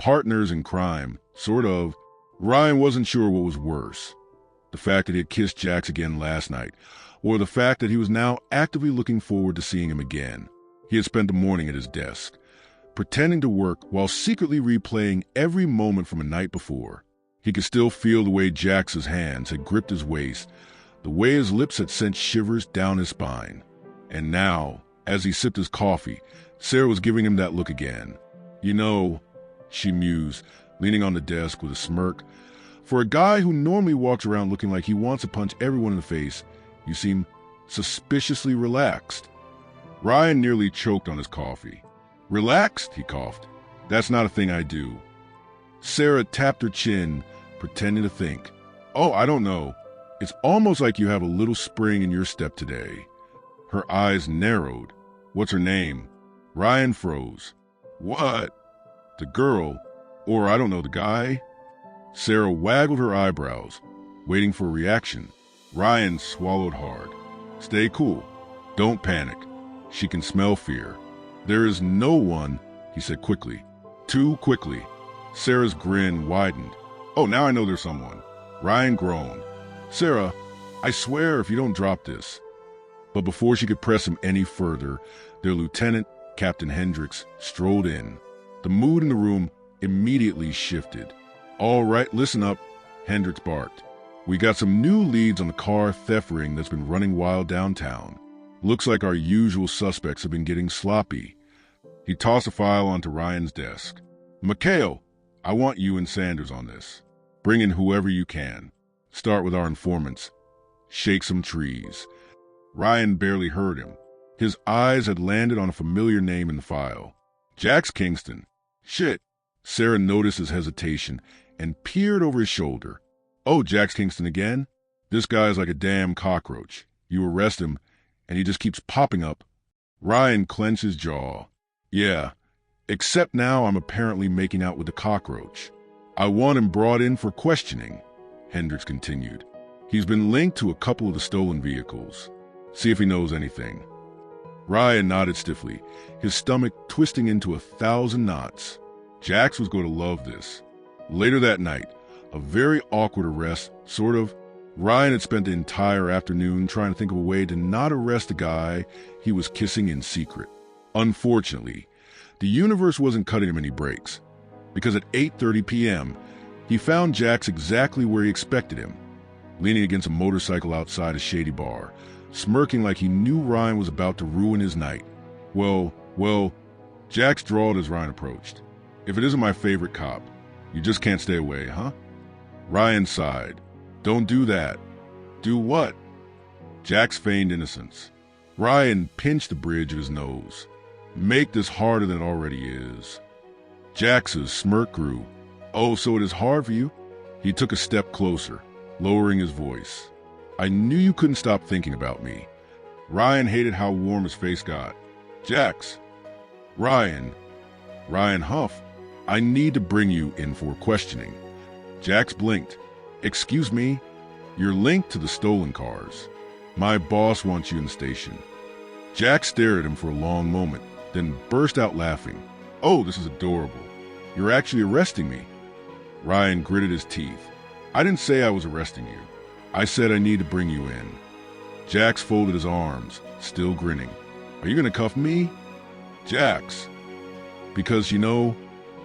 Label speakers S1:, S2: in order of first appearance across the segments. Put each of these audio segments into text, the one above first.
S1: Partners in crime, sort of. Ryan wasn't sure what was worse. The fact that he had kissed Jax again last night, or the fact that he was now actively looking forward to seeing him again. He had spent the morning at his desk, pretending to work while secretly replaying every moment from a night before. He could still feel the way Jax's hands had gripped his waist, the way his lips had sent shivers down his spine. And now, as he sipped his coffee, Sarah was giving him that look again. You know, she mused, leaning on the desk with a smirk, for a guy who normally walks around looking like he wants to punch everyone in the face, you seem suspiciously relaxed. Ryan nearly choked on his coffee. Relaxed, he coughed. That's not a thing I do. Sarah tapped her chin, pretending to think. Oh, I don't know. It's almost like you have a little spring in your step today. Her eyes narrowed. What's her name? Ryan froze. What? The girl, or I don't know, the guy? Sarah waggled her eyebrows, waiting for a reaction. Ryan swallowed hard. Stay cool. Don't panic. She can smell fear. There is no one, he said quickly. Too quickly. Sarah's grin widened. Oh, now I know there's someone. Ryan groaned. Sarah, I swear if you don't drop this. But before she could press him any further, their lieutenant, Captain Hendricks, strolled in. The mood in the room immediately shifted. All right, listen up, Hendricks barked. We got some new leads on the car theft ring that's been running wild downtown. Looks like our usual suspects have been getting sloppy. He tossed a file onto Ryan's desk. McHale, I want you and Sanders on this. Bring in whoever you can. Start with our informants. Shake some trees. Ryan barely heard him. His eyes had landed on a familiar name in the file. Jax Kingston. Shit. Sarah noticed his hesitation and peered over his shoulder. Oh, Jax Kingston again? This guy's like a damn cockroach. You arrest him, and he just keeps popping up. Ryan clenched his jaw. Yeah, except now I'm apparently making out with the cockroach. I want him brought in for questioning, Hendricks continued. He's been linked to a couple of the stolen vehicles. See if he knows anything. Ryan nodded stiffly, his stomach twisting into 1,000 knots. Jax was going to love this. Later that night, a very awkward arrest, sort of. Ryan had spent the entire afternoon trying to think of a way to not arrest a guy he was kissing in secret. Unfortunately, the universe wasn't cutting him any breaks, because at 8:30 p.m., he found Jax exactly where he expected him, leaning against a motorcycle outside a shady bar, smirking like he knew Ryan was about to ruin his night. Well, Jax drawled as Ryan approached. If it isn't my favorite cop, you just can't stay away, huh? Ryan sighed. Don't do that. Do what? Jax feigned innocence. Ryan pinched the bridge of his nose. Make this harder than it already is. Jax's smirk grew. Oh, so it is hard for you? He took a step closer, lowering his voice. I knew you couldn't stop thinking about me. Ryan hated how warm his face got. Jax. Ryan huffed. I need to bring you in for questioning. Jax blinked. Excuse me? You're linked to the stolen cars. My boss wants you in the station. Jax stared at him for a long moment, then burst out laughing. Oh, this is adorable. You're actually arresting me. Ryan gritted his teeth. I didn't say I was arresting you. I said I need to bring you in. Jax folded his arms, still grinning. Are you going to cuff me? Jax. Because,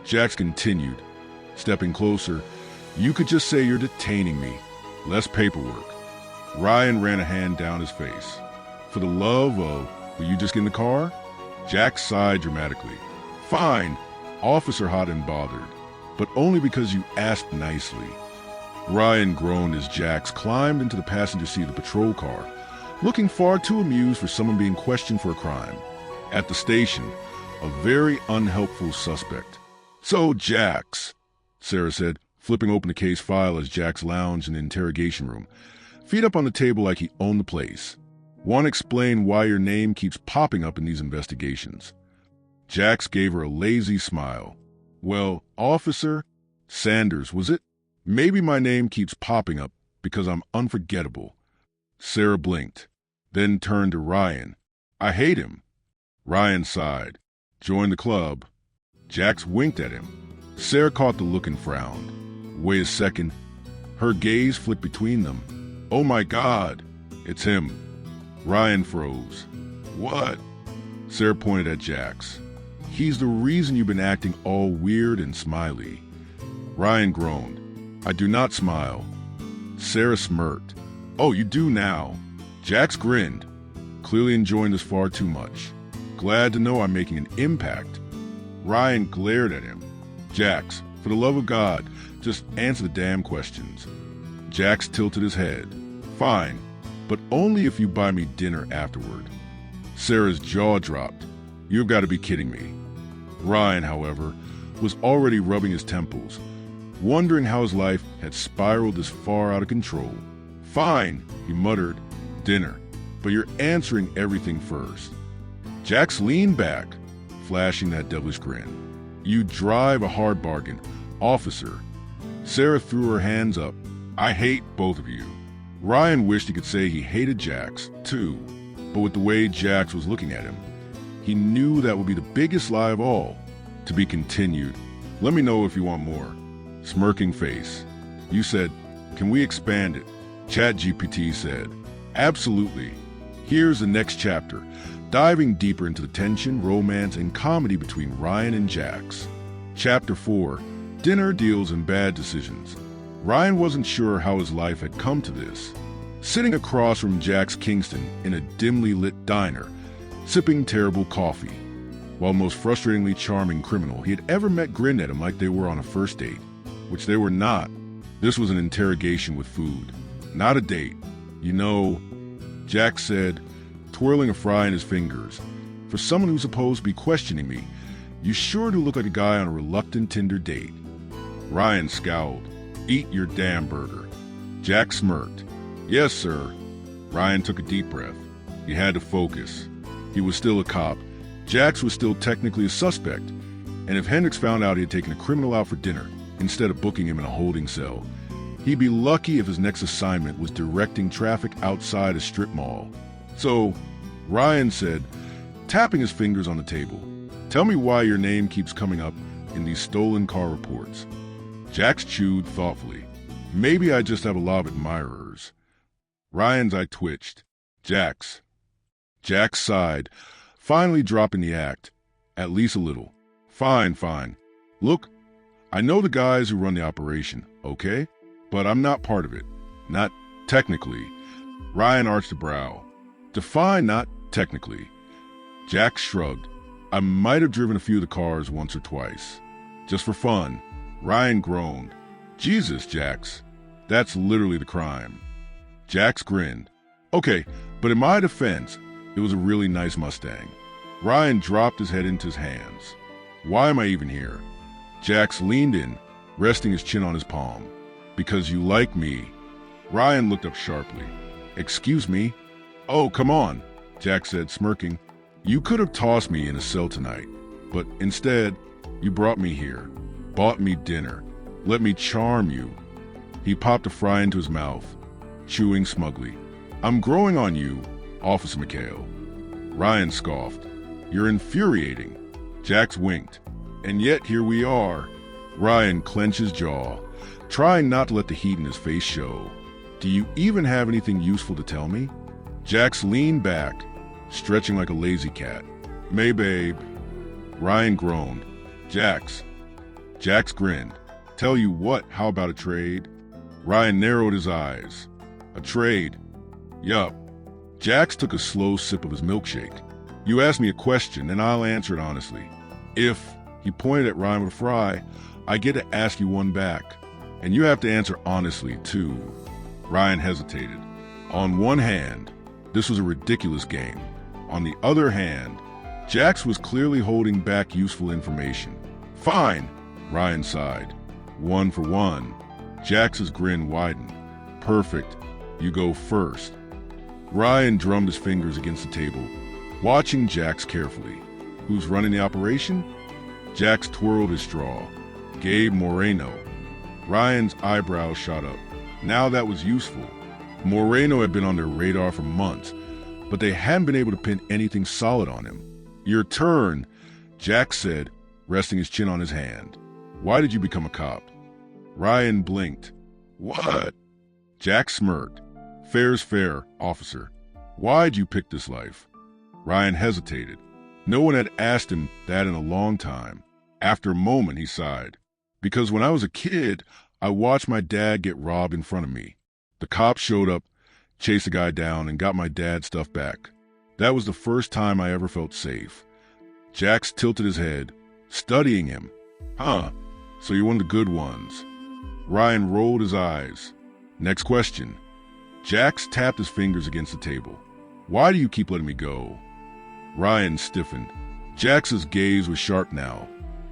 S1: Jax continued, stepping closer, you could just say you're detaining me. Less paperwork. Ryan ran a hand down his face. For the love of, will you just get in the car? Jax sighed dramatically. Fine, officer hot and bothered, but only because you asked nicely. Ryan groaned as Jax climbed into the passenger seat of the patrol car, looking far too amused for someone being questioned for a crime. At the station, a very unhelpful suspect. So, Jax, Sarah said, flipping open the case file as Jax lounged in the interrogation room, feet up on the table like he owned the place. Want to explain why your name keeps popping up in these investigations? Jax gave her a lazy smile. Well, Officer Sanders, was it? Maybe my name keeps popping up because I'm unforgettable. Sarah blinked, then turned to Ryan. I hate him. Ryan sighed. Join the club. Jax winked at him. Sarah caught the look and frowned. Wait a second. Her gaze flicked between them. Oh my God, it's him. Ryan froze. What? Sarah pointed at Jax. He's the reason you've been acting all weird and smiley. Ryan groaned. I do not smile. Sarah smirked. Oh, you do now. Jax grinned, clearly enjoying this far too much. Glad to know I'm making an impact. Ryan glared at him. Jax, for the love of God, just answer the damn questions. Jax tilted his head. Fine, but only if you buy me dinner afterward. Sarah's jaw dropped. You've got to be kidding me. Ryan, however, was already rubbing his temples, wondering how his life had spiraled this far out of control. Fine, he muttered. Dinner, but you're answering everything first. Jax leaned back, flashing that devilish grin. You drive a hard bargain, officer. Sarah threw her hands up. I hate both of you. Ryan wished he could say he hated Jax, too, but with the way Jax was looking at him, he knew that would be the biggest lie of all. To be continued. Let me know if you want more. Smirking face. You said, can we expand it? ChatGPT said, absolutely. Here's the next chapter, diving deeper into the tension, romance, and comedy between Ryan and Jax. Chapter 4, Dinner, Deals, and Bad Decisions. Ryan wasn't sure how his life had come to this. Sitting across from Jax Kingston in a dimly lit diner, sipping terrible coffee, while the most frustratingly charming criminal he had ever met grinned at him like they were on a first date, which they were not. This was an interrogation with food, not a date. You know, Jax said, twirling a fry in his fingers, for someone who's supposed to be questioning me, you sure do look like a guy on a reluctant Tinder date. Ryan scowled. Eat your damn burger. Jax smirked. Yes, sir. Ryan took a deep breath. He had to focus. He was still a cop. Jax was still technically a suspect. And if Hendricks found out he had taken a criminal out for dinner instead of booking him in a holding cell, he'd be lucky if his next assignment was directing traffic outside a strip mall. So, Ryan said, tapping his fingers on the table, tell me why your name keeps coming up in these stolen car reports. Jax chewed thoughtfully. Maybe I just have a lot of admirers. Ryan's eye twitched. Jax. Jax sighed, finally dropping the act. At least a little. Fine, fine. Look, I know the guys who run the operation, okay? But I'm not part of it. Not technically. Ryan arched a brow. Define not technically. Jax shrugged. I might have driven a few of the cars once or twice. Just for fun. Ryan groaned. Jesus, Jax. That's literally the crime. Jax grinned. Okay, but in my defense, it was a really nice Mustang. Ryan dropped his head into his hands. Why am I even here? Jax leaned in, resting his chin on his palm. Because you like me. Ryan looked up sharply. Excuse me? Oh, come on, Jax said, smirking. You could have tossed me in a cell tonight, but instead, you brought me here. Bought me dinner. Let me charm you. He popped a fry into his mouth, chewing smugly. I'm growing on you, Officer McHale. Ryan scoffed. You're infuriating. Jax winked. And yet here we are. Ryan clenched his jaw, trying not to let the heat in his face show. Do you even have anything useful to tell me? Jax leaned back, stretching like a lazy cat. May, babe. Ryan groaned. Jax. Jax grinned. Tell you what, how about a trade? Ryan narrowed his eyes. A trade? Yup. Jax took a slow sip of his milkshake. You asked me a question, and I'll answer it honestly. If, he pointed at Ryan with a fry, I get to ask you one back. And you have to answer honestly, too. Ryan hesitated. On one hand, this was a ridiculous game. On the other hand, Jax was clearly holding back useful information. Fine, Ryan sighed. 1 for 1. Jax's grin widened. Perfect. You go first. Ryan drummed his fingers against the table, watching Jax carefully. Who's running the operation? Jax twirled his straw. Gabe Moreno. Ryan's eyebrows shot up. Now that was useful. Moreno had been on their radar for months, but they hadn't been able to pin anything solid on him. Your turn, Jax said, resting his chin on his hand. Why did you become a cop? Ryan blinked. What? Jax smirked. Fair's fair, officer. Why'd you pick this life? Ryan hesitated. No one had asked him that in a long time. After a moment, he sighed. Because when I was a kid, I watched my dad get robbed in front of me. The cops showed up, chased the guy down, and got my dad's stuff back. That was the first time I ever felt safe. Jax tilted his head, studying him. Huh, so you're one of the good ones. Ryan rolled his eyes. Next question. Jax tapped his fingers against the table. Why do you keep letting me go? Ryan stiffened. Jax's gaze was sharp now,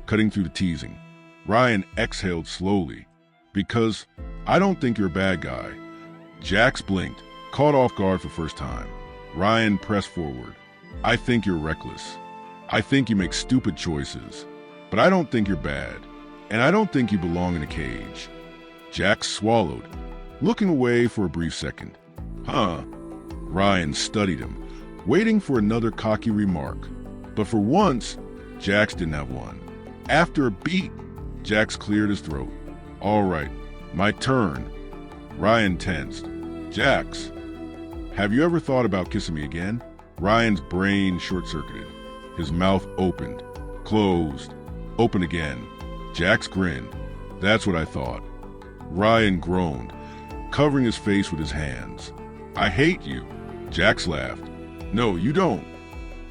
S1: cutting through the teasing. Ryan exhaled slowly. Because I don't think you're a bad guy. Jax blinked, caught off guard for the first time. Ryan pressed forward. I think you're reckless. I think you make stupid choices. But I don't think you're bad. And I don't think you belong in a cage. Jax swallowed, looking away for a brief second. Huh. Ryan studied him, waiting for another cocky remark. But for once, Jax didn't have one. After a beat, Jax cleared his throat. All right, my turn. Ryan tensed. Jax, have you ever thought about kissing me again? Ryan's brain short-circuited. His mouth opened, closed, opened again. Jax grinned. That's what I thought. Ryan groaned, covering his face with his hands. I hate you. Jax laughed. No, you don't.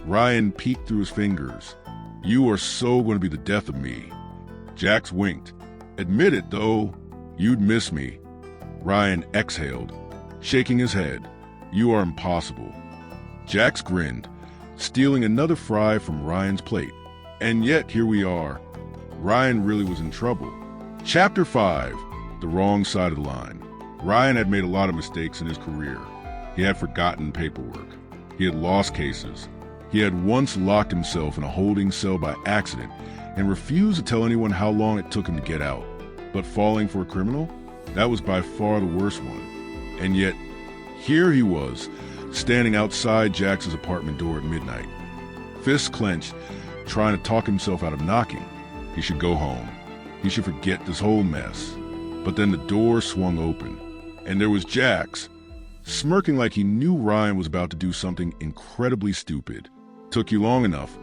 S1: Ryan peeked through his fingers. You are so going to be the death of me. Jax winked. Admit it, though. You'd miss me. Ryan exhaled, shaking his head. You are impossible. Jax grinned, stealing another fry from Ryan's plate. And yet here we are. Ryan really was in trouble. Chapter 5. The wrong side of the line. Ryan had made a lot of mistakes in his career. He had forgotten paperwork. He had lost cases. He had once locked himself in a holding cell by accident and refused to tell anyone how long it took him to get out. But falling for a criminal? That was by far the worst one. And yet, here he was, standing outside Jax's apartment door at midnight. Fists clenched, trying to talk himself out of knocking. He should go home. He should forget this whole mess. But then the door swung open, and there was Jax, smirking like he knew Ryan was about to do something incredibly stupid. Took you long enough,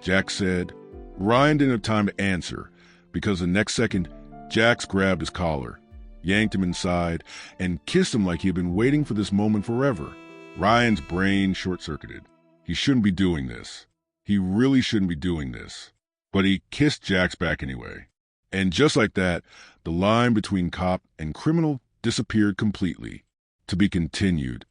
S1: Jax said. Ryan didn't have time to answer, because the next second, Jax grabbed his collar, yanked him inside, and kissed him like he had been waiting for this moment forever. Ryan's brain short-circuited. He shouldn't be doing this. He really shouldn't be doing this. But he kissed Jax back anyway. And just like that, the line between cop and criminal disappeared completely, to be continued